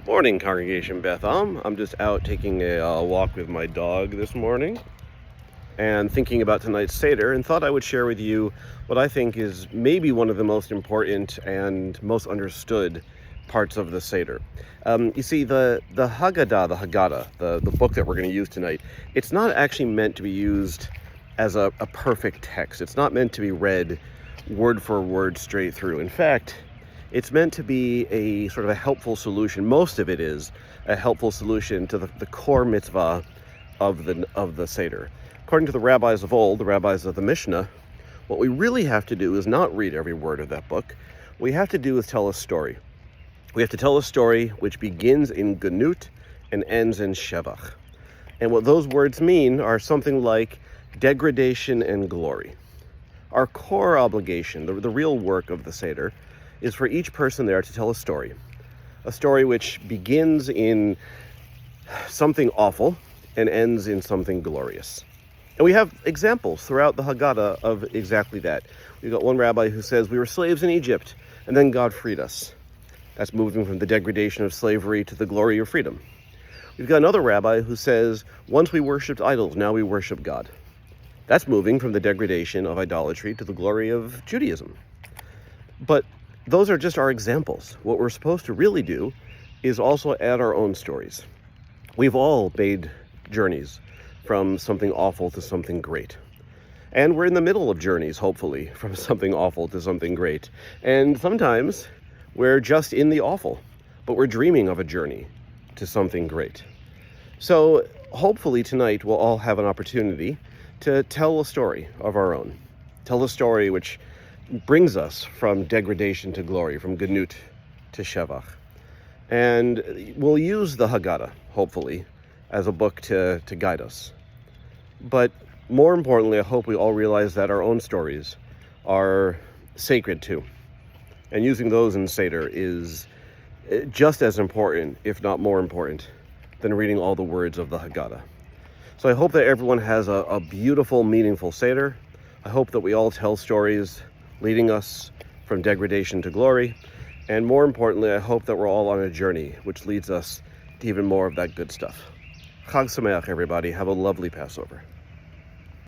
Morning, Congregation Beth Am. I'm just out taking a walk with my dog this morning and thinking about tonight's Seder, and thought I would share with you what I think is maybe one of the most important and most understood parts of the Seder. You see, the Haggadah, the book that we're going to use tonight, it's not actually meant to be used as a perfect text. It's not meant to be read word for word straight through. In fact, it's meant to be a sort of a helpful solution. Most of it is a helpful solution to the core mitzvah of the Seder. According to the rabbis of old, the rabbis of the Mishnah, what we really have to do is not read every word of that book. What we have to do is tell a story. We have to tell a story which begins in Ganut and ends in Shevach. And what those words mean are something like degradation and glory. Our core obligation, the real work of the Seder, is for each person there to tell a story which begins in something awful and ends in something glorious. And we have examples throughout the Haggadah of exactly that. We've got one rabbi who says, we were slaves in Egypt, and then God freed us. That's moving from the degradation of slavery to the glory of freedom. We've got another rabbi who says, once we worshipped idols, now we worship God. That's moving from the degradation of idolatry to the glory of Judaism. But those are just our examples. What we're supposed to really do is also add our own stories. We've all made journeys from something awful to something great. And we're in the middle of journeys, hopefully, from something awful to something great. And sometimes we're just in the awful, but we're dreaming of a journey to something great. So hopefully tonight we'll all have an opportunity to tell a story of our own. Tell a story which brings us from degradation to glory, from Ganut to Shevach. And we'll use the Haggadah, hopefully, as a book to guide us. But more importantly, I hope we all realize that our own stories are sacred too. And using those in Seder is just as important, if not more important, than reading all the words of the Haggadah. So I hope that everyone has a beautiful, meaningful Seder. I hope that we all tell stories leading us from degradation to glory. And more importantly, I hope that we're all on a journey which leads us to even more of that good stuff. Chag Sameach, everybody. Have a lovely Passover.